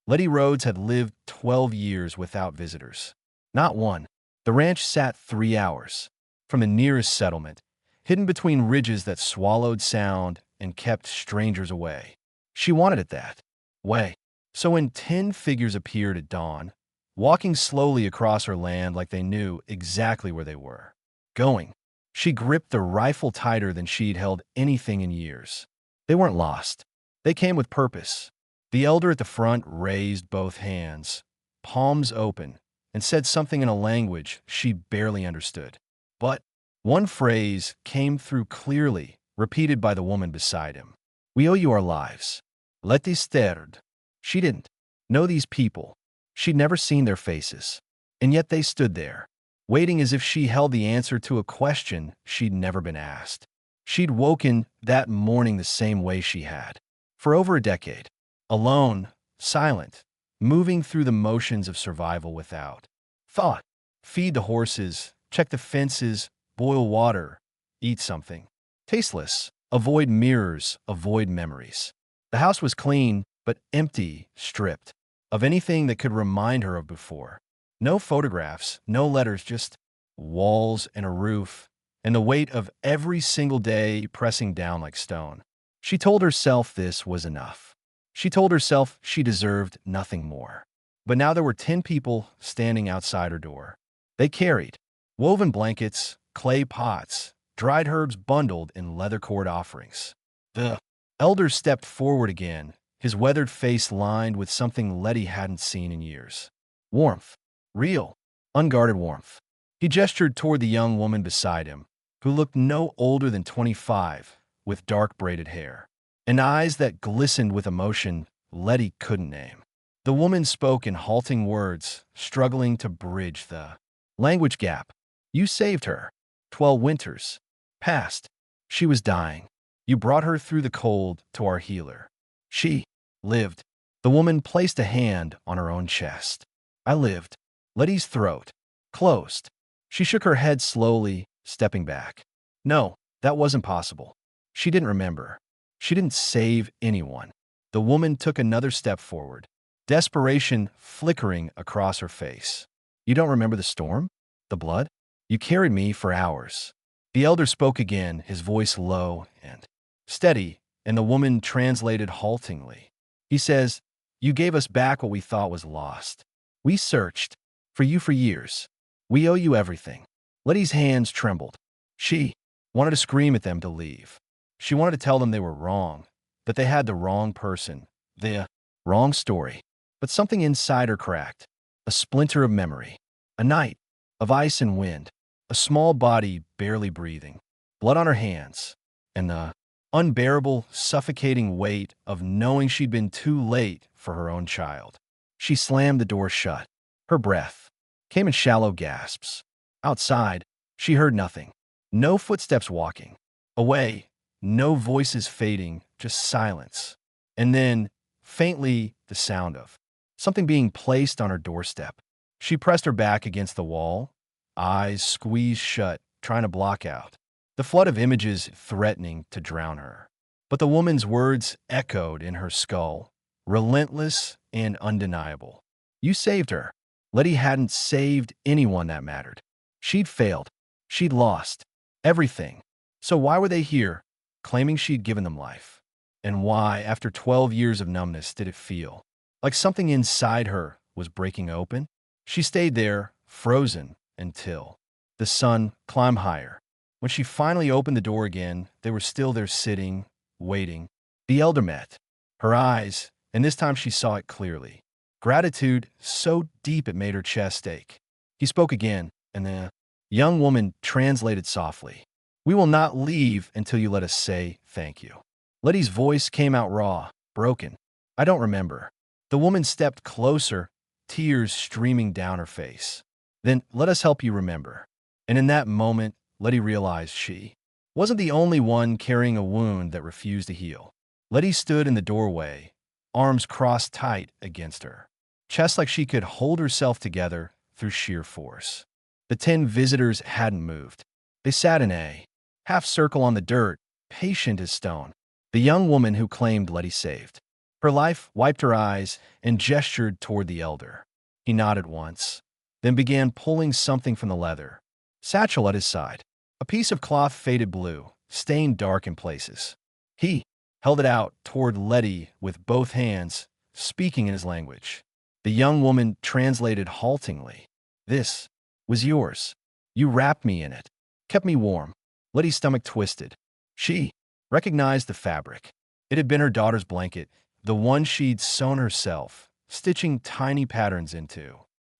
Letty Rhodes had lived 12 years without visitors. Not one. The ranch sat 3 hours from the nearest settlement, hidden between ridges that swallowed sound and kept strangers away. She wanted it that way. So when 10 figures appeared at dawn, walking slowly across her land like they knew exactly where they were going, she gripped the rifle tighter than she'd held anything in years. They weren't lost. They came with purpose. The elder at the front raised both hands, palms open, and said something in a language she barely understood. But one phrase came through clearly, repeated by the woman beside him. "We owe you our lives." Letty stared. She didn't know these people. She'd never seen their faces. And yet they stood there, waiting as if she held the answer to a question she'd never been asked. She'd woken that morning the same way she had, for over a decade. Alone, silent, moving through the motions of survival without thought. Feed the horses, check the fences, boil water, eat something. Tasteless. Avoid mirrors, avoid memories. The house was clean, but empty, stripped of anything that could remind her of before. No photographs, no letters, just walls and a roof, and the weight of every single day pressing down like stone. She told herself this was enough. She told herself she deserved nothing more. But now there were 10 people standing outside her door. They carried woven blankets, clay pots, dried herbs bundled in leather cord offerings. The elder stepped forward again, his weathered face lined with something Letty hadn't seen in years. Warmth. Real, unguarded warmth. He gestured toward the young woman beside him, who looked no older than 25, with dark braided hair and eyes that glistened with emotion Letty couldn't name. The woman spoke in halting words, struggling to bridge the language gap. "You saved her. 12 winters passed. She was dying. You brought her through the cold to our healer. She lived." The woman placed a hand on her own chest. "I lived." Letty's throat closed. She shook her head slowly, stepping back. No, that wasn't possible. She didn't remember. She didn't save anyone. The woman took another step forward, desperation flickering across her face. "You don't remember the storm? The blood? You carried me for hours." The elder spoke again, his voice low and steady, and the woman translated haltingly. He says, "You gave us back what we thought was lost. We searched for you for years. We owe you everything." Letty's hands trembled. She wanted to scream at them to leave. She wanted to tell them they were wrong, that they had the wrong person, the wrong story. But something inside her cracked. A splinter of memory. A night of ice and wind. A small body barely breathing. Blood on her hands. And the unbearable, suffocating weight of knowing she'd been too late for her own child. She slammed the door shut. Her breath came in shallow gasps. Outside, she heard nothing. No footsteps walking. Away, no voices fading, just silence. And then, faintly, the sound of something being placed on her doorstep. She pressed her back against the wall, eyes squeezed shut, trying to block out the flood of images threatening to drown her. But the woman's words echoed in her skull, relentless and undeniable. "You saved her." Letty hadn't saved anyone that mattered. She'd failed. She'd lost everything. So why were they here, claiming she'd given them life? And why, after 12 years of numbness, did it feel like something inside her was breaking open? She stayed there, frozen, until the sun climbed higher. When she finally opened the door again, they were still there sitting, waiting. The elder met her eyes, and this time she saw it clearly. Gratitude so deep it made her chest ache. He spoke again, and the young woman translated softly. "We will not leave until you let us say thank you." Letty's voice came out raw, broken. "I don't remember." The woman stepped closer, tears streaming down her face. "Then let us help you remember." And in that moment, Letty realized she wasn't the only one carrying a wound that refused to heal. Letty stood in the doorway, arms crossed tight against her, chest like she could hold herself together through sheer force. The 10 visitors hadn't moved. They sat in a half circle on the dirt, patient as stone. The young woman who claimed Letty saved Her life wiped her eyes and gestured toward the elder. He nodded once, then began pulling something from the leather satchel at his side. A piece of cloth faded blue, stained dark in places. He held it out toward Letty with both hands, speaking in his language. The young woman translated haltingly. This was yours. You wrapped me in it, kept me warm. Letty's stomach twisted. She recognized the fabric. It had been her daughter's blanket, the one she'd sewn herself, stitching tiny patterns into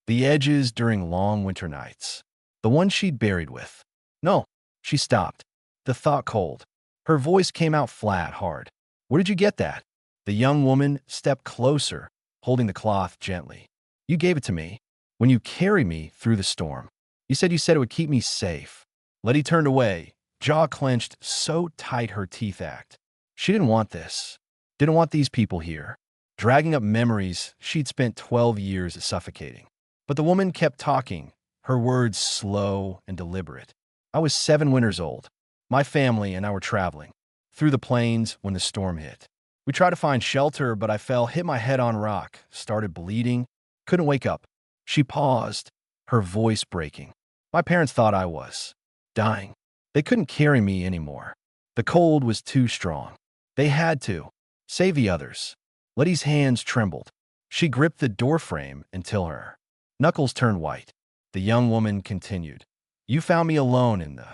the edges during long winter nights. The one she'd buried with. No, she stopped, the thought cold. Her voice came out flat, hard. Where did you get that? The young woman stepped closer, holding the cloth gently. You gave it to me when you carried me through the storm. You said it would keep me safe. Letty turned away, jaw clenched so tight her teeth ached. She didn't want this. Didn't want these people here, dragging up memories she'd spent 12 years suffocating. But the woman kept talking, her words slow and deliberate. I was 7 winters old. My family and I were traveling through the plains when the storm hit. We tried to find shelter, but I fell, hit my head on rock, started bleeding, couldn't wake up. She paused, her voice breaking. My parents thought I was dying. They couldn't carry me anymore. The cold was too strong. They had to save the others. Letty's hands trembled. She gripped the doorframe until her knuckles turned white. The young woman continued. You found me alone in the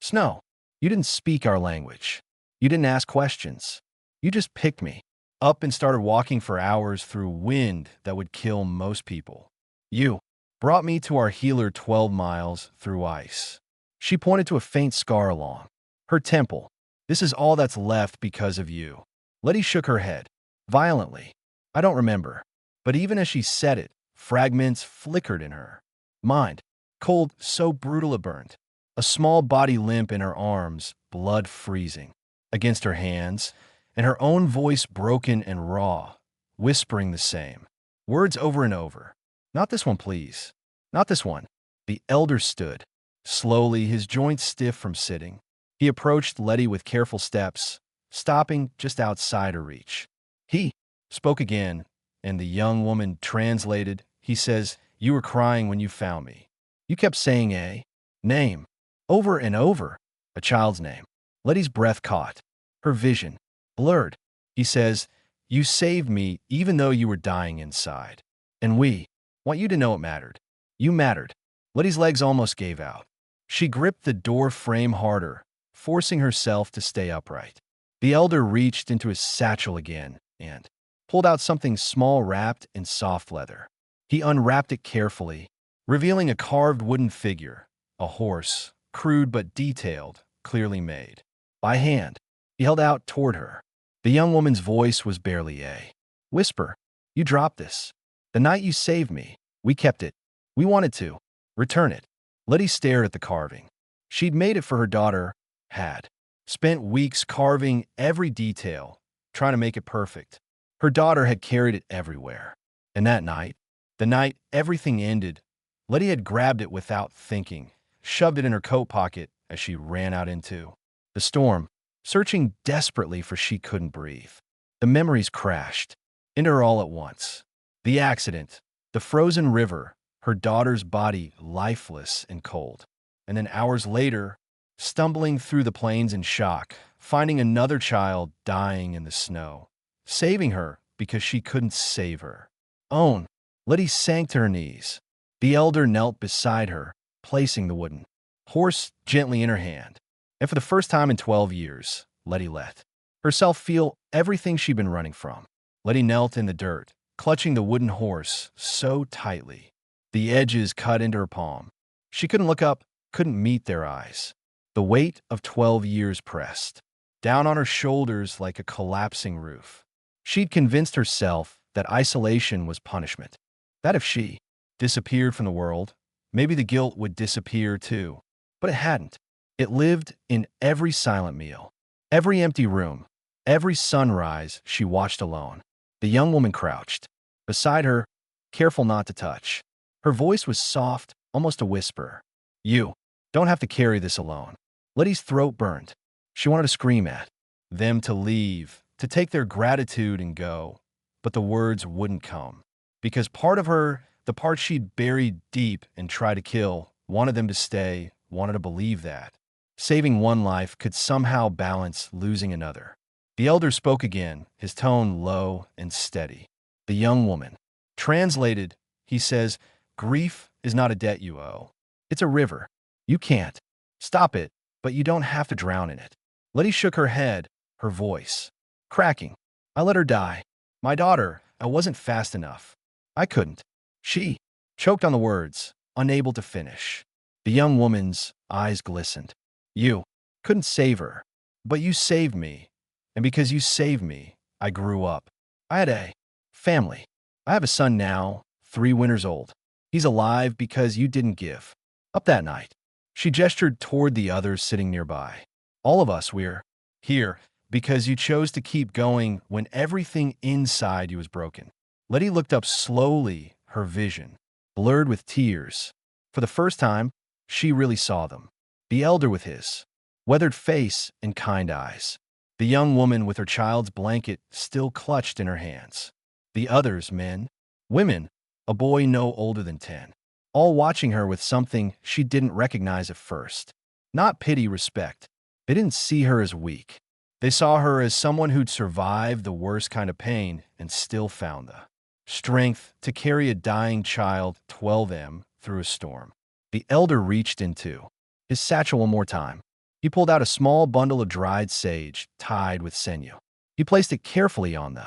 snow. You didn't speak our language. You didn't ask questions. You just picked me up and started walking for hours through wind that would kill most people. You brought me to our healer 12 miles through ice. She pointed to a faint scar along her temple. This is all that's left because of you. Letty shook her head violently. I don't remember. But even as she said it, fragments flickered in her mind. Cold, so brutal it burned. A small body limp in her arms, blood freezing against her hands, and her own voice broken and raw, whispering the same words over and over. Not this one, please. Not this one. The elder stood, slowly, his joints stiff from sitting. He approached Letty with careful steps, stopping just outside her reach. He spoke again, and the young woman translated. He says, you were crying when you found me. You kept saying a name over and over, a child's name. Letty's breath caught, her vision blurred. He says, you saved me even though you were dying inside. And we want you to know it mattered. You mattered. Letty's legs almost gave out. She gripped the door frame harder, forcing herself to stay upright. The elder reached into his satchel again and pulled out something small wrapped in soft leather. He unwrapped it carefully, revealing a carved wooden figure, a horse, crude but detailed, clearly made by hand. He held out toward her. The young woman's voice was barely a whisper. You dropped this. The night you saved me, we kept it. We wanted to return it. Letty stared at the carving. She'd made it for her daughter, had spent weeks carving every detail, trying to make it perfect. Her daughter had carried it everywhere. And that night, the night everything ended, Letty had grabbed it without thinking, shoved it in her coat pocket as she ran out into the storm, searching desperately for she couldn't breathe. The memories crashed into her all at once. The accident, the frozen river, her daughter's body lifeless and cold. And then hours later, stumbling through the plains in shock, finding another child dying in the snow, saving her because she couldn't save her own. Letty sank to her knees. The elder knelt beside her, placing the wooden horse gently in her hand. And for the first time in 12 years, Letty let herself feel everything she'd been running from. Letty knelt in the dirt, clutching the wooden horse so tightly, the edges cut into her palm. She couldn't look up, couldn't meet their eyes. The weight of 12 years pressed down on her shoulders like a collapsing roof. She'd convinced herself that isolation was punishment, that if she disappeared from the world, maybe the guilt would disappear too. But it hadn't. It lived in every silent meal, every empty room, every sunrise she watched alone. The young woman crouched beside her, careful not to touch. Her voice was soft, almost a whisper. You don't have to carry this alone. Letty's throat burned. She wanted to scream at them to leave, to take their gratitude and go. but the words wouldn't come. Because part of her, the part she'd buried deep and tried to kill, wanted them to stay, wanted to believe that saving one life could somehow balance losing another. The elder spoke again, his tone low and steady. The young woman. Translated, he says, grief is not a debt you owe. It's a river. You can't stop it, but you don't have to drown in it. Letty shook her head, her voice cracking. I let her die. My daughter, I wasn't fast enough. I couldn't. She choked on the words, unable to finish. The young woman's eyes glistened. You couldn't save her, but you saved me. And because you saved me, I grew up. I had a family. I have a son now, 3 winters old. He's alive because you didn't give up that night. She gestured toward the others sitting nearby. All of us, we're here because you chose to keep going when everything inside you was broken. Letty looked up slowly, her vision blurred with tears. For the first time, she really saw them. The elder with his weathered face and kind eyes. The young woman with her child's blanket still clutched in her hands. The others, men, women, a boy no older than 10, all watching her with something she didn't recognize at first. Not pity, respect. They didn't see her as weak. They saw her as someone who'd survived the worst kind of pain and still found the strength to carry a dying child 12M through a storm. The elder reached into his satchel one more time. He pulled out a small bundle of dried sage tied with sinew. He placed it carefully on the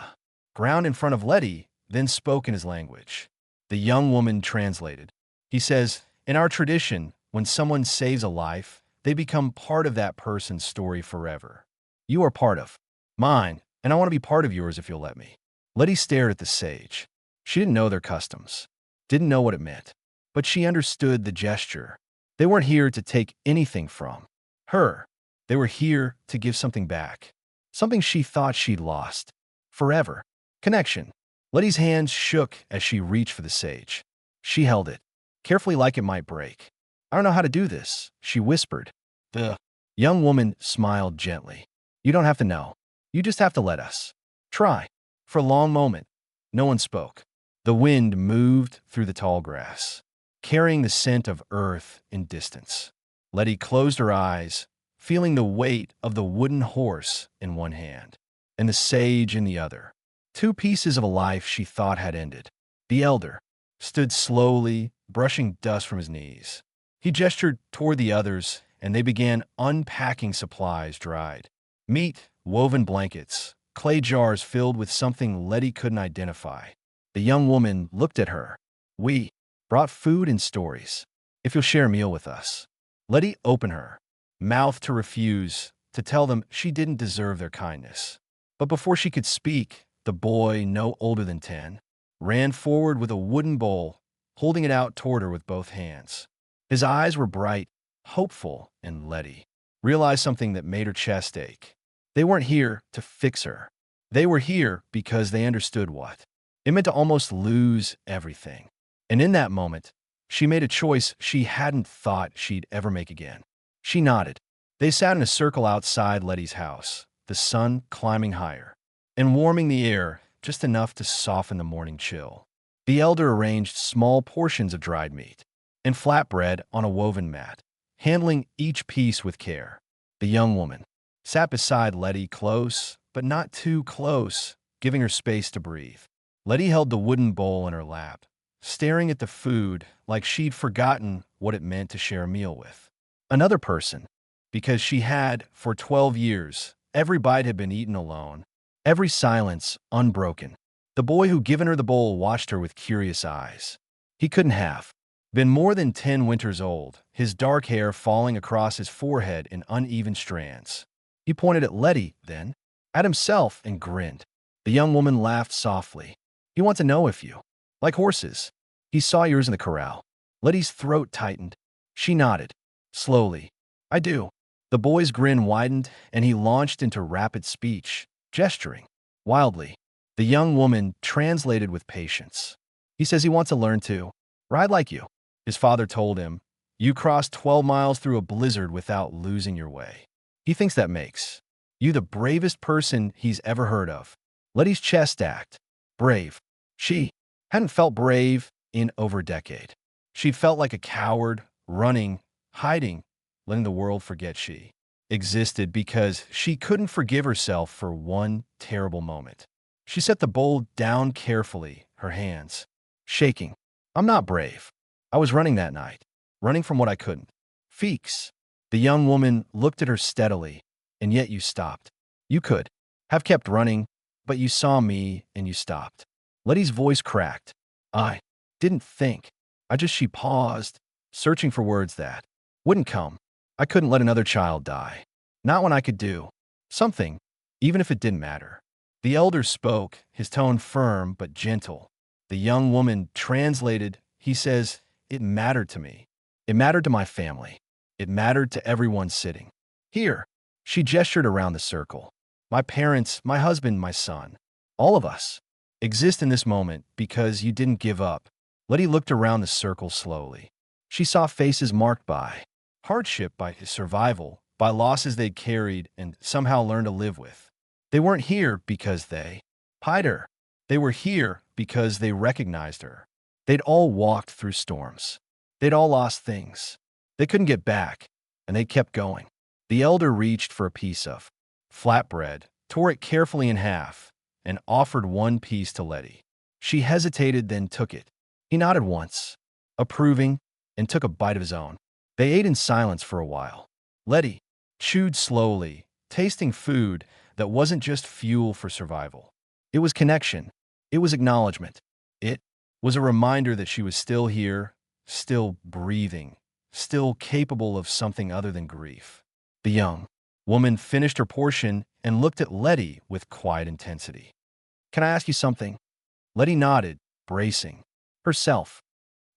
ground in front of Letty, then spoke in his language. The young woman translated. He says, in our tradition, when someone saves a life, they become part of that person's story forever. You are part of mine, and I want to be part of yours if you'll let me. Letty stared at the sage. She didn't know their customs, didn't know what it meant, but she understood the gesture. They weren't here to take anything from her. They were here to give something back, something she thought she'd lost forever. Connection. Letty's hands shook as she reached for the sage. She held it, carefully like it might break. I don't know how to do this, she whispered. The young woman smiled gently. You don't have to know. You just have to let us try. For a long moment, no one spoke. The wind moved through the tall grass, carrying the scent of earth in distance. Letty closed her eyes, feeling the weight of the wooden horse in one hand and the sage in the other. 2 pieces of a life she thought had ended. The elder stood slowly, brushing dust from his knees. He gestured toward the others, and they began unpacking supplies dried meat, woven blankets, clay jars filled with something Letty couldn't identify. The young woman looked at her. We brought food and stories. If you'll share a meal with us. Letty opened her mouth to refuse, to tell them she didn't deserve their kindness. But before she could speak, the boy, no older than 10, ran forward with a wooden bowl, holding it out toward her with both hands. His eyes were bright, hopeful, and Letty realized something that made her chest ache. They weren't here to fix her. They were here because they understood what it meant to almost lose everything. And in that moment, she made a choice she hadn't thought she'd ever make again. She nodded. They sat in a circle outside Letty's house, the sun climbing higher and warming the air just enough to soften the morning chill. The elder arranged small portions of dried meat and flatbread on a woven mat, handling each piece with care. The young woman sat beside Letty, close, but not too close, giving her space to breathe. Letty held the wooden bowl in her lap, staring at the food like she'd forgotten what it meant to share a meal with another person, because she had, for 12 years, every bite had been eaten alone, every silence unbroken. The boy who'd given her the bowl watched her with curious eyes. He couldn't have been more than 10 winters old, his dark hair falling across his forehead in uneven strands. He pointed at Letty, then at himself, and grinned. The young woman laughed softly. You want to know if you like horses? He saw yours in the corral. Letty's throat tightened. She nodded. Slowly. I do. The boy's grin widened, and he launched into rapid speech, gesturing wildly. The young woman translated with patience. He says he wants to learn to ride like you. His father told him, you crossed 12 miles through a blizzard without losing your way. He thinks that makes you the bravest person he's ever heard of. Letty's chest ached. Brave. She hadn't felt brave in over a decade. She felt like a coward, running, hiding, letting the world forget she existed because she couldn't forgive herself for one terrible moment. She set the bowl down carefully, her hands shaking. I'm not brave. I was running that night, running from what I couldn't. Feeks. The young woman looked at her steadily, and yet you stopped. You could have kept running, but you saw me and you stopped. Letty's voice cracked. I didn't think. She paused, searching for words that wouldn't come. I couldn't let another child die. Not when I could do something, even if it didn't matter. The elder spoke, his tone firm but gentle. The young woman translated. He says, it mattered to me. It mattered to my family. It mattered to everyone sitting here. She gestured around the circle. My parents, my husband, my son, all of us exist in this moment because you didn't give up. Letty looked around the circle slowly. She saw faces marked by hardship, by his survival, by losses they'd carried and somehow learned to live with. They weren't here because they pied her. They were here because they recognized her. They'd all walked through storms. They'd all lost things. They couldn't get back, and they kept going. The elder reached for a piece of flatbread, tore it carefully in half, and offered one piece to Letty. She hesitated, then took it. He nodded once, approving, and took a bite of his own. They ate in silence for a while. Letty chewed slowly, tasting food that wasn't just fuel for survival. It was connection. It was acknowledgement. It was a reminder that she was still here, still breathing, still capable of something other than grief. The young woman finished her portion and looked at Letty with quiet intensity. Can I ask you something? Letty nodded, bracing herself.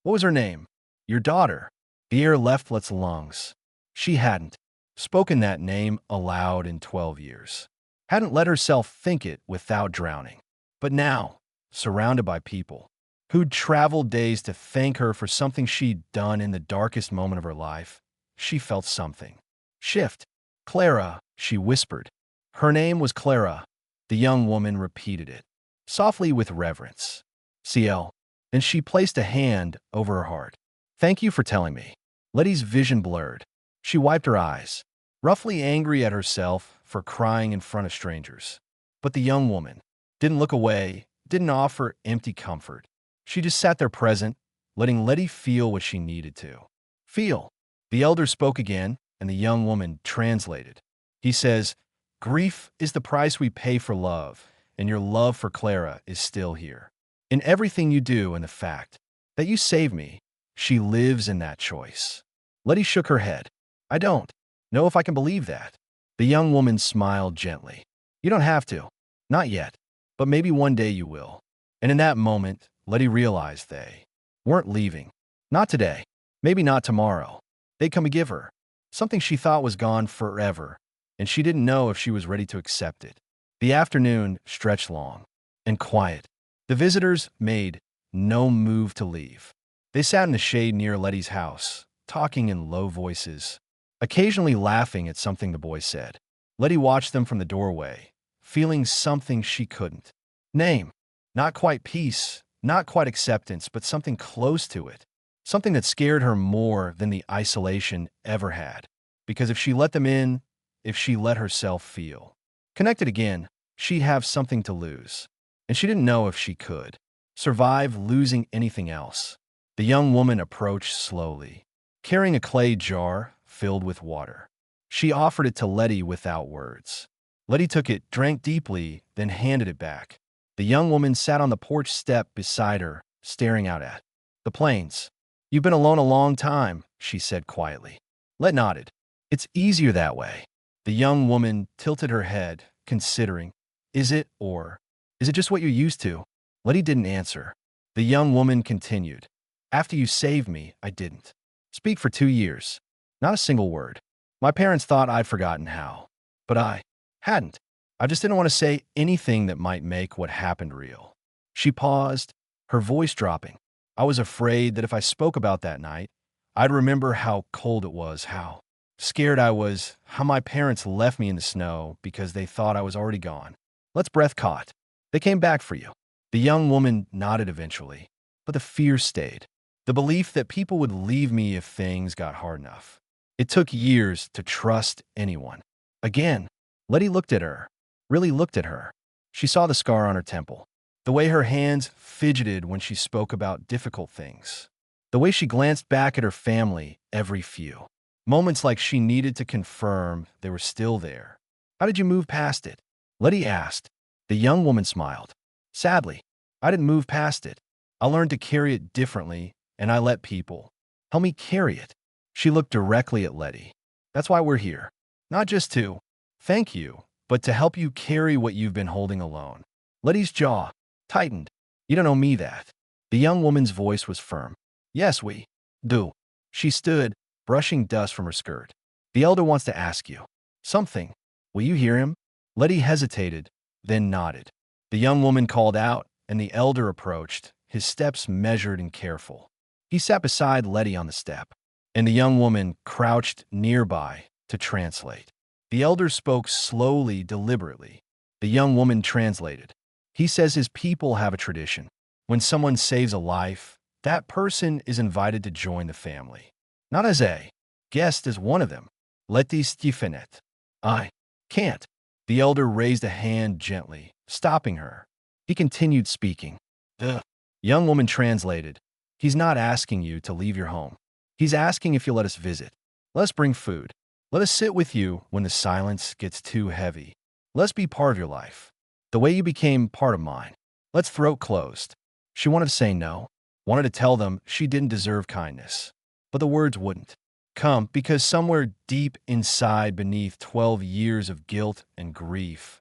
What was her name? Your daughter. The air left Letty's lungs. She hadn't spoken that name aloud in 12 years. Hadn't let herself think it without drowning. But now, surrounded by people who'd traveled days to thank her for something she'd done in the darkest moment of her life, she felt something shift. Clara, she whispered. Her name was Clara. The young woman repeated it, softly with reverence. CL. And she placed a hand over her heart. Thank you for telling me. Letty's vision blurred. She wiped her eyes, roughly angry at herself for crying in front of strangers. But the young woman didn't look away, didn't offer empty comfort. She just sat there present, letting Letty feel what she needed to feel. The elder spoke again, and the young woman translated. He says, grief is the price we pay for love, and your love for Clara is still here. In everything you do and the fact that you saved me, she lives in that choice. Letty shook her head. I don't know if I can believe that. The young woman smiled gently. You don't have to. Not yet. But maybe one day you will. And in that moment, Letty realized they weren't leaving. Not today. Maybe not tomorrow. They'd come to give her something she thought was gone forever, and she didn't know if she was ready to accept it. The afternoon stretched long and quiet. The visitors made no move to leave. They sat in the shade near Letty's house, talking in low voices, occasionally laughing at something the boy said. Letty watched them from the doorway, feeling something she couldn't name. Not quite peace, not quite acceptance, but something close to it. Something that scared her more than the isolation ever had. Because if she let them in, if she let herself feel connected again, she'd have something to lose. And she didn't know if she could survive losing anything else. The young woman approached slowly, carrying a clay jar filled with water. She offered it to Letty without words. Letty took it, drank deeply, then handed it back. The young woman sat on the porch step beside her, staring out at the plains. You've been alone a long time, she said quietly. Letty nodded. It's easier that way. The young woman tilted her head, considering. Is it, or is it just what you're used to? Letty didn't answer. The young woman continued. After you saved me, I didn't speak for 2 years. Not a single word. My parents thought I'd forgotten how. But I hadn't. I just didn't want to say anything that might make what happened real. She paused, her voice dropping. I was afraid that if I spoke about that night, I'd remember how cold it was, how scared I was, how my parents left me in the snow because they thought I was already gone. Let's breath caught. They came back for you. The young woman nodded eventually, but the fear stayed. The belief that people would leave me if things got hard enough. It took years to trust anyone. Again, Letty looked at her, really looked at her. She saw the scar on her temple, the way her hands fidgeted when she spoke about difficult things, the way she glanced back at her family every few moments like she needed to confirm they were still there. How did you move past it? Letty asked. The young woman smiled. Sadly, I didn't move past it. I learned to carry it differently, and I let people help me carry it. She looked directly at Letty. That's why we're here. Not just to thank you, but to help you carry what you've been holding alone. Letty's jaw tightened. You don't owe me that. The young woman's voice was firm. Yes, we do. She stood, brushing dust from her skirt. The elder wants to ask you something. Will you hear him? Letty hesitated, then nodded. The young woman called out, and the elder approached, his steps measured and careful. He sat beside Letty on the step, and the young woman crouched nearby to translate. The elder spoke slowly, deliberately. The young woman translated. He says his people have a tradition. When someone saves a life, that person is invited to join the family. Not as a guest, as one of them. Letty stiffened. I can't. The elder raised a hand gently, stopping her. He continued speaking. The young woman translated. He's not asking you to leave your home. He's asking if you'll let us visit. Let us bring food. Let us sit with you when the silence gets too heavy. Let's be part of your life. The way you became part of mine. Let's throat closed. She wanted to say no, wanted to tell them she didn't deserve kindness. But the words wouldn't come because somewhere deep inside, beneath 12 years of guilt and grief,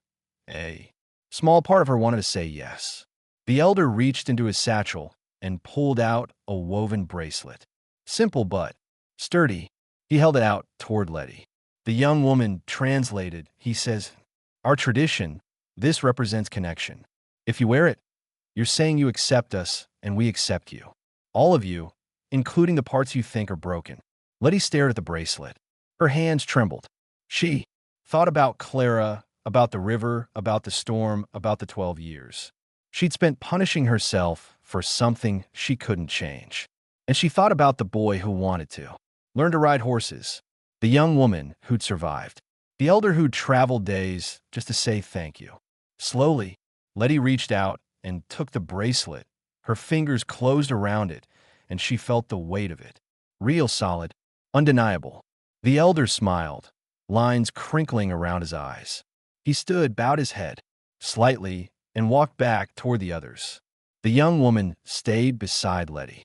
a small part of her wanted to say yes. The elder reached into his satchel and pulled out a woven bracelet. Simple but sturdy. He held it out toward Letty. The young woman translated. He says, our tradition, this represents connection. If you wear it, you're saying you accept us and we accept you. All of you, including the parts you think are broken. Letty stared at the bracelet. Her hands trembled. She thought about Clara, about the river, about the storm, about the 12 years. She'd spent punishing herself for something she couldn't change. And she thought about the boy who wanted to learn to ride horses, the young woman who'd survived, the elder who'd traveled days just to say thank you. Slowly, Letty reached out and took the bracelet. Her fingers closed around it, and she felt the weight of it. Real solid, undeniable. The elder smiled, lines crinkling around his eyes. He stood, bowed his head slightly, and walked back toward the others. The young woman stayed beside Letty.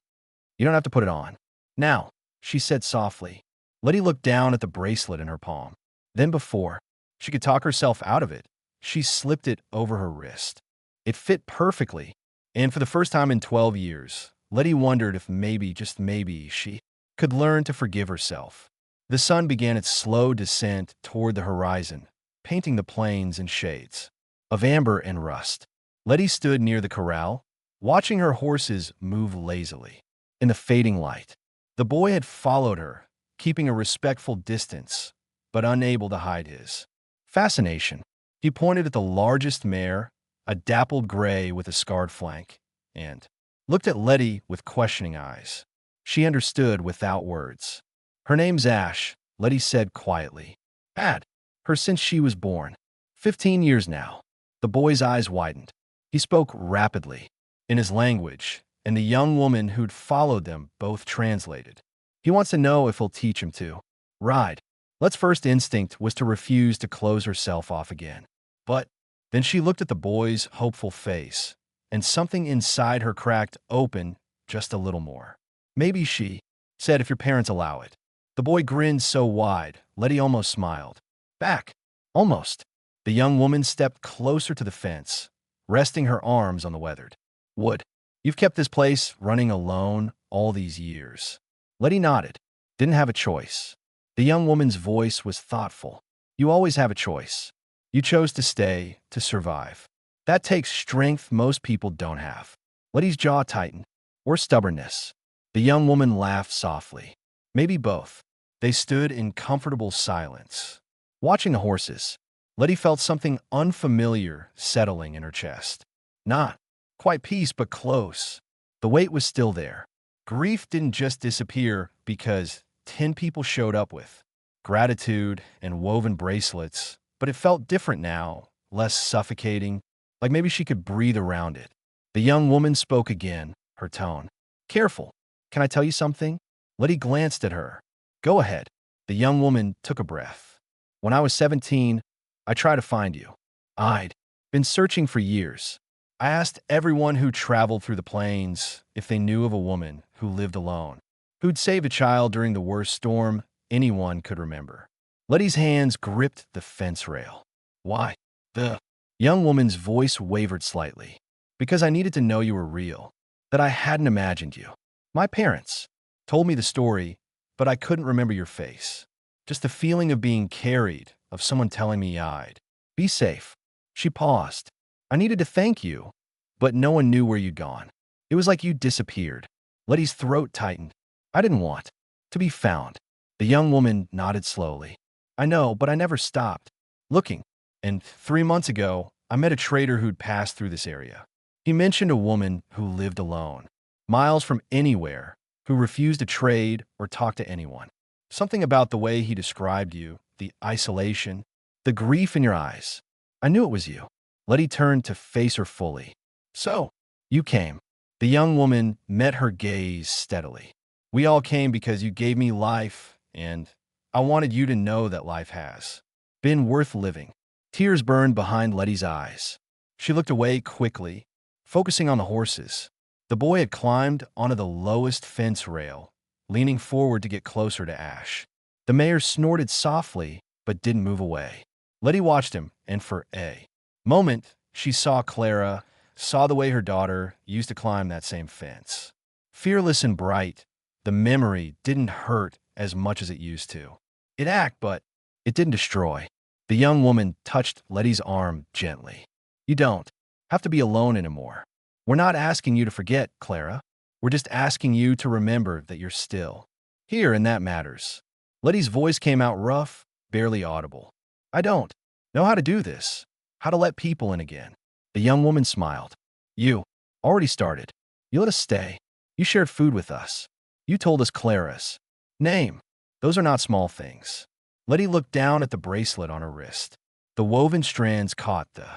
You don't have to put it on. Now, she said softly. Letty looked down at the bracelet in her palm. Then before she could talk herself out of it, she slipped it over her wrist. It fit perfectly, and for the first time in 12 years, Letty wondered if maybe, just maybe, she could learn to forgive herself. The sun began its slow descent toward the horizon, painting the plains in shades of amber and rust. Letty stood near the corral, watching her horses move lazily. In the fading light, the boy had followed her, keeping a respectful distance, but unable to hide his fascination. He pointed at the largest mare, a dappled gray with a scarred flank, and looked at Letty with questioning eyes. She understood without words. Her name's Ash, Letty said quietly. Had her since she was born. 15 years now. The boy's eyes widened. He spoke rapidly, in his language, and the young woman who'd followed them both translated. He wants to know if he'll teach him to ride. Let's first instinct was to refuse to close herself off again. But then she looked at the boy's hopeful face, and something inside her cracked open just a little more. Maybe she said if your parents allow it. The boy grinned so wide, Letty almost smiled. Back. Almost. The young woman stepped closer to the fence, resting her arms on the weathered wood. You've kept this place running alone all these years. Letty nodded. Didn't have a choice. The young woman's voice was thoughtful. You always have a choice. You chose to stay, to survive. That takes strength most people don't have. Letty's jaw tightened. Or stubbornness. The young woman laughed softly. Maybe both. They stood in comfortable silence, watching the horses. Letty felt something unfamiliar settling in her chest. Not Quite peace, but close. The weight was still there. Grief didn't just disappear because 10 people showed up with gratitude and woven bracelets, but it felt different now, less suffocating, like maybe she could breathe around it. The young woman spoke again, her tone. Careful. Can I tell you something? Letty glanced at her. Go ahead. The young woman took a breath. When I was 17, I tried to find you. I'd been searching for years. I asked everyone who traveled through the plains if they knew of a woman who lived alone, who'd save a child during the worst storm anyone could remember. Letty's hands gripped the fence rail. Why? The young woman's voice wavered slightly. Because I needed to know you were real, that I hadn't imagined you. My parents told me the story, but I couldn't remember your face. Just the feeling of being carried, of someone telling me I'd be safe. She paused. I needed to thank you, but no one knew where you'd gone. It was like you disappeared. Letty's throat tightened. I didn't want to be found. The young woman nodded slowly. I know, but I never stopped looking. And 3 months ago, I met a trader who'd passed through this area. He mentioned a woman who lived alone, miles from anywhere, who refused to trade or talk to anyone. Something about the way he described you, the isolation, the grief in your eyes. I knew it was you. Letty turned to face her fully. So, you came. The young woman met her gaze steadily. We all came because you gave me life, and I wanted you to know that life has been worth living. Tears burned behind Letty's eyes. She looked away quickly, focusing on the horses. The boy had climbed onto the lowest fence rail, leaning forward to get closer to Ash. The mare snorted softly, but didn't move away. Letty watched him, and for a moment, she saw Clara, saw the way her daughter used to climb that same fence. Fearless and bright, the memory didn't hurt as much as it used to. It ached, but it didn't destroy. The young woman touched Letty's arm gently. You don't have to be alone anymore. We're not asking you to forget, Clara. We're just asking you to remember that you're still here, and that matters. Letty's voice came out rough, barely audible. I don't know how to do this, how to let people in again. The young woman smiled. You already started. You let us stay. You shared food with us. You told us Clara's name. Those are not small things. Letty looked down at the bracelet on her wrist. The woven strands caught the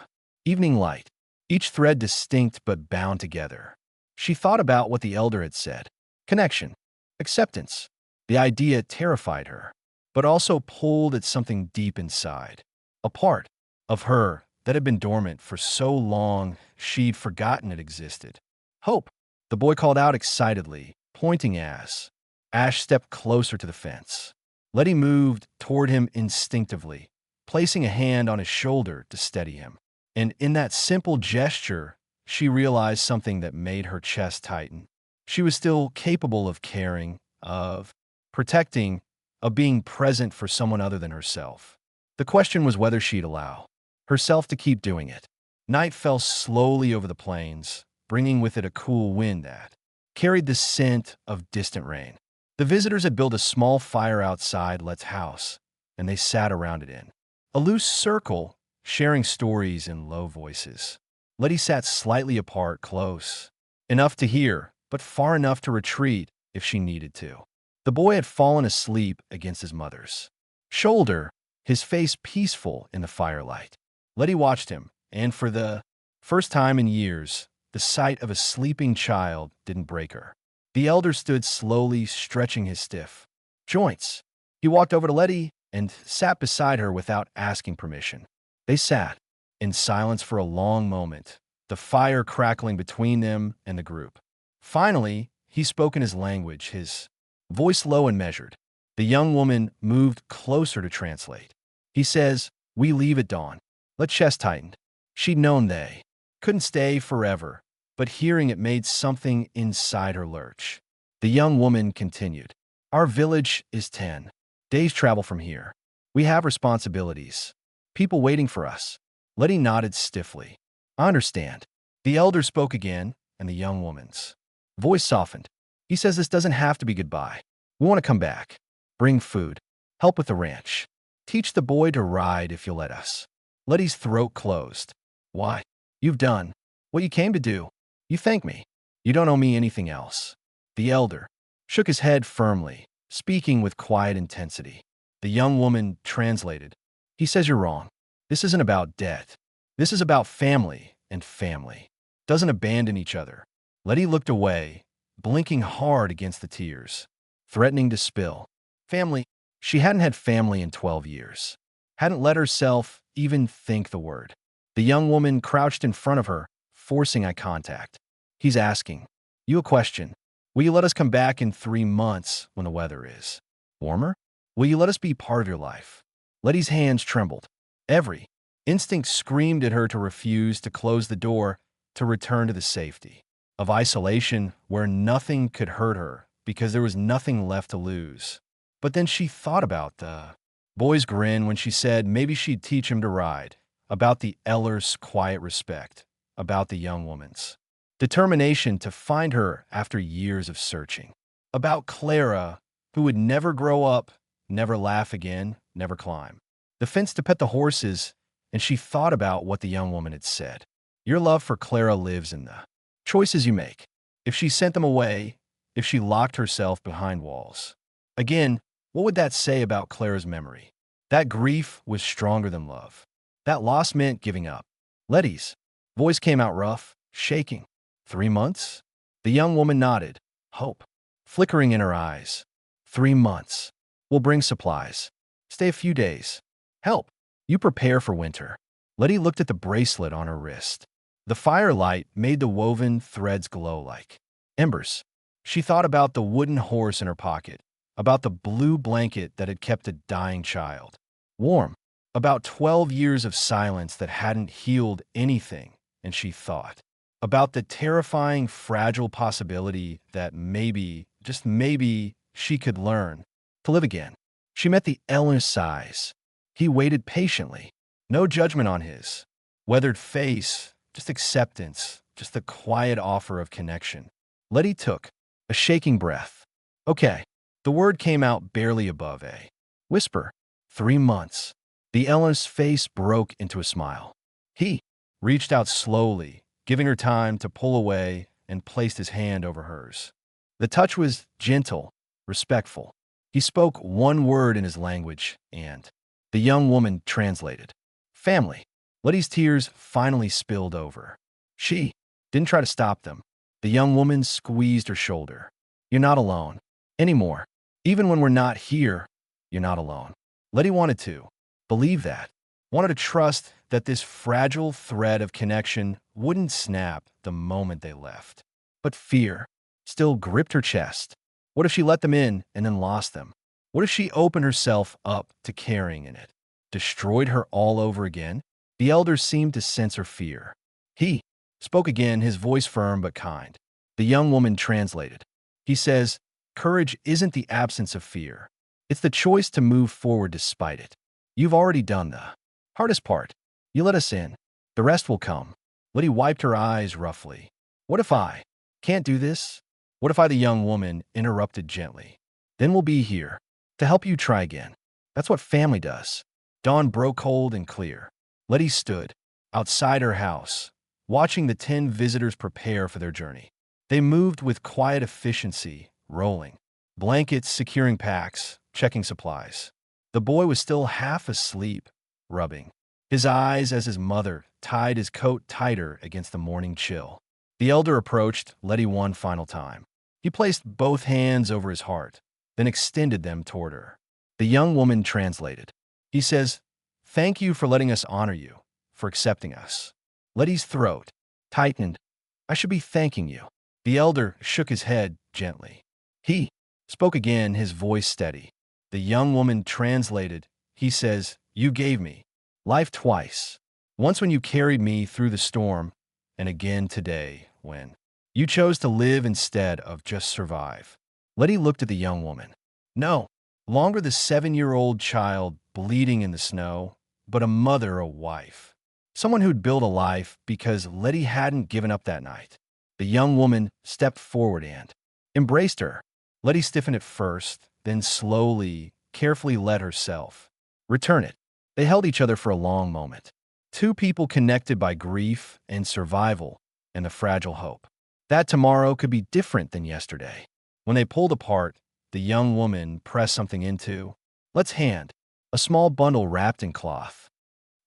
evening light, each thread distinct but bound together. She thought about what the elder had said. Connection, acceptance. The idea terrified her, but also pulled at something deep inside. A part of her that had been dormant for so long she'd forgotten it existed. Hope. The boy called out excitedly, pointing as Ash stepped closer to the fence. Letty moved toward him instinctively, placing a hand on his shoulder to steady him. And in that simple gesture, she realized something that made her chest tighten. She was still capable of caring, of protecting, of being present for someone other than herself. The question was whether she'd allow herself to keep doing it. Night fell slowly over the plains, bringing with it a cool wind that carried the scent of distant rain. The visitors had built a small fire outside Let's house, and they sat around it in a loose circle, sharing stories in low voices. Letty sat slightly apart, close enough to hear, but far enough to retreat if she needed to. The boy had fallen asleep against his mother's shoulder, his face peaceful in the firelight. Letty watched him, and for the first time in years, the sight of a sleeping child didn't break her. The elder stood slowly, stretching his stiff joints. He walked over to Letty and sat beside her without asking permission. They sat in silence for a long moment, the fire crackling between them and the group. Finally, he spoke in his language, his voice low and measured. The young woman moved closer to translate. He says, we leave at dawn. Let's chest tightened. She'd known they couldn't stay forever, but hearing it made something inside her lurch. The young woman continued. Our village is 10 days' travel from here. We have responsibilities. People waiting for us. Letty nodded stiffly. I understand. The elder spoke again, and the young woman's voice softened. He says this doesn't have to be goodbye. We want to come back. Bring food. Help with the ranch. Teach the boy to ride if you'll let us. Letty's throat closed. Why? You've done what you came to do. You thank me. You don't owe me anything else. The elder shook his head firmly, speaking with quiet intensity. The young woman translated. He says you're wrong. This isn't about debt. This is about family, and family doesn't abandon each other. Letty looked away, blinking hard against the tears, threatening to spill. Family. She hadn't had family in 12 years. Hadn't let herself even think the word. The young woman crouched in front of her, forcing eye contact. He's asking you a question. Will you let us come back in 3 months when the weather is warmer? Will you let us be part of your life? Letty's hands trembled. Every instinct screamed at her to refuse to close the door, to return to the safety of isolation where nothing could hurt her because there was nothing left to lose. But then she thought about the boy's grin when she said maybe she'd teach him to ride, about the Eller's quiet respect, about the young woman's determination to find her after years of searching, about Clara, who would never grow up, never laugh again, never climb the fence to pet the horses, and she thought about what the young woman had said. Your love for Clara lives in the choices you make. If she sent them away, if she locked herself behind walls. Again, what would that say about Clara's memory? That grief was stronger than love. That loss meant giving up. Letty's voice came out rough, shaking. 3 months? The young woman nodded, hope flickering in her eyes. 3 months. We'll bring supplies. Stay a few days. Help. You prepare for winter. Letty looked at the bracelet on her wrist. The firelight made the woven threads glow like embers. She thought about the wooden horse in her pocket, about the blue blanket that had kept a dying child warm, about 12 years of silence that hadn't healed anything, and she thought about the terrifying, fragile possibility that maybe, just maybe, she could learn to live again. She met the Eller's sighs. He waited patiently, no judgment on his weathered face, just acceptance, just the quiet offer of connection. Letty took a shaking breath. Okay. The word came out barely above a whisper. 3 months. The Eller's face broke into a smile. He reached out slowly, giving her time to pull away, and placed his hand over hers. The touch was gentle, respectful. He spoke one word in his language, and the young woman translated. Family. Letty's tears finally spilled over. She didn't try to stop them. The young woman squeezed her shoulder. You're not alone. Anymore. Even when we're not here, you're not alone. Letty wanted to believe that. Wanted to trust that this fragile thread of connection wouldn't snap the moment they left. But fear still gripped her chest. What if she let them in and then lost them? What if she opened herself up to carrying in it? Destroyed her all over again? The elder seemed to sense her fear. He spoke again, his voice firm but kind. The young woman translated. He says, courage isn't the absence of fear. It's the choice to move forward despite it. You've already done the hardest part. You let us in. The rest will come. Letty wiped her eyes roughly. What if I can't do this? What if the young woman interrupted gently? Then we'll be here to help you try again. That's what family does. Dawn broke cold and clear. Letty stood outside her house, watching the 10 visitors prepare for their journey. They moved with quiet efficiency, rolling blankets, securing packs, checking supplies. The boy was still half asleep, rubbing his eyes as his mother tied his coat tighter against the morning chill. The elder approached Letty one final time. He placed both hands over his heart, then extended them toward her. The young woman translated. He says, thank you for letting us honor you, for accepting us. Letty's throat tightened. I should be thanking you. The elder shook his head gently. He spoke again, his voice steady. The young woman translated. He says, you gave me life twice. Once when you carried me through the storm, and again today when you chose to live instead of just survive. Letty looked at the young woman. No longer the 7-year-old child bleeding in the snow, but a mother, a wife. Someone who'd built a life because Letty hadn't given up that night. The young woman stepped forward and embraced her. Letty stiffened at first, then slowly, carefully let herself return it. They held each other for a long moment. Two people connected by grief and survival and the fragile hope. That tomorrow could be different than yesterday. When they pulled apart, the young woman pressed something into Let's hand, a small bundle wrapped in cloth.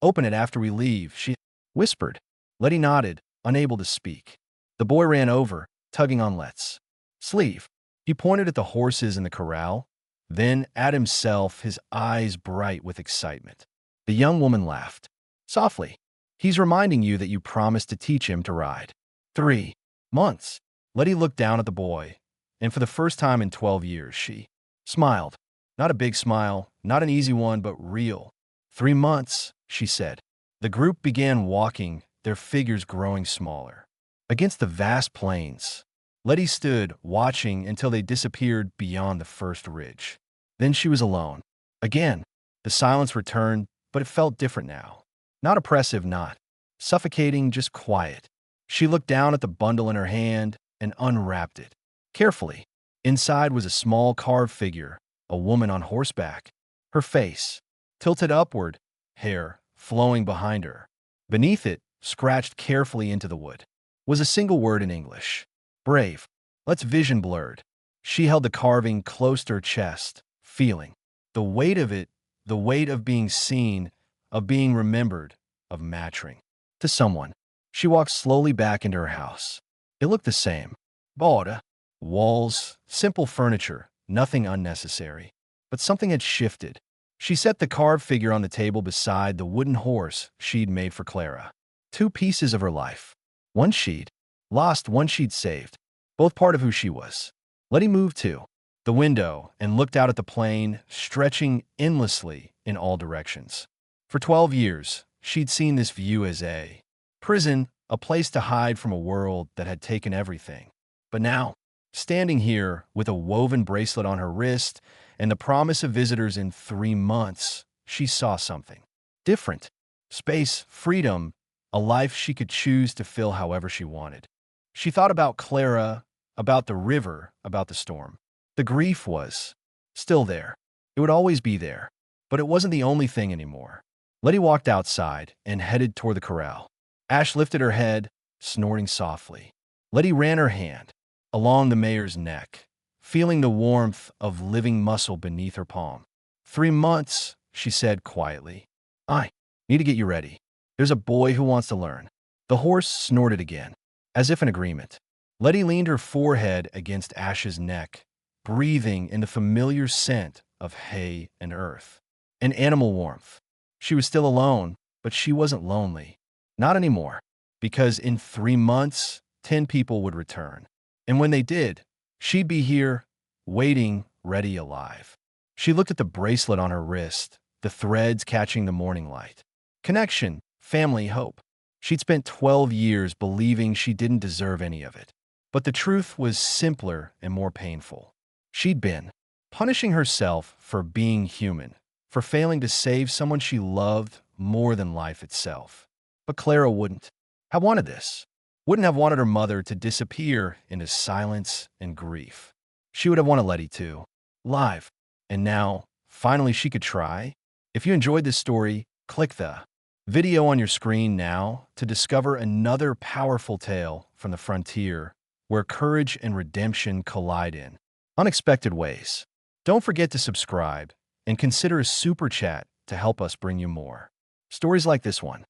Open it after we leave, she whispered. Letty nodded, unable to speak. The boy ran over, tugging on Let's sleeve. He pointed at the horses in the corral, then at himself, his eyes bright with excitement. The young woman laughed. Softly. He's reminding you that you promised to teach him to ride. 3 months. Letty looked down at the boy, and for the first time in 12 years, she smiled. Not a big smile, not an easy one, but real. 3 months, she said. The group began walking, their figures growing smaller. Against the vast plains, Letty stood, watching until they disappeared beyond the first ridge. Then she was alone. Again, the silence returned, but it felt different now. Not oppressive, not suffocating, just quiet. She looked down at the bundle in her hand and unwrapped it. Carefully, inside was a small carved figure, a woman on horseback. Her face, tilted upward, hair flowing behind her. Beneath it, scratched carefully into the wood, was a single word in English. Brave. Let's vision blurred. She held the carving close to her chest, feeling the weight of it, the weight of being seen, of being remembered, of mattering to someone. She walked slowly back into her house. It looked the same. Board, walls, simple furniture, nothing unnecessary. But something had shifted. She set the carved figure on the table beside the wooden horse she'd made for Clara. 2 pieces of her life. One she'd lost, one she'd saved. Both part of who she was. Letty moved to the window and looked out at the plain, stretching endlessly in all directions. For 12 years, she'd seen this view as a prison, a place to hide from a world that had taken everything. But now, standing here with a woven bracelet on her wrist and the promise of visitors in 3 months, she saw something different. Space, freedom, a life she could choose to fill however she wanted. She thought about Clara, about the river, about the storm. The grief was still there. It would always be there. But it wasn't the only thing anymore. Letty walked outside and headed toward the corral. Ash lifted her head, snorting softly. Letty ran her hand along the mare's neck, feeling the warmth of living muscle beneath her palm. 3 months, she said quietly. I need to get you ready. There's a boy who wants to learn. The horse snorted again, as if in agreement. Letty leaned her forehead against Ash's neck, breathing in the familiar scent of hay and earth. An animal warmth. She was still alone, but she wasn't lonely. Not anymore, because in 3 months, 10 people would return. And when they did, she'd be here, waiting, ready, alive. She looked at the bracelet on her wrist, the threads catching the morning light. Connection, family, hope. She'd spent 12 years believing she didn't deserve any of it. But the truth was simpler and more painful. She'd been punishing herself for being human, for failing to save someone she loved more than life itself. But Clara wouldn't have wanted this. Wouldn't have wanted her mother to disappear into silence and grief. She would have wanted Letty to live. And now, finally, she could try. If you enjoyed this story, click the video on your screen now to discover another powerful tale from the frontier where courage and redemption collide in unexpected ways. Don't forget to subscribe and consider a super chat to help us bring you more stories like this one.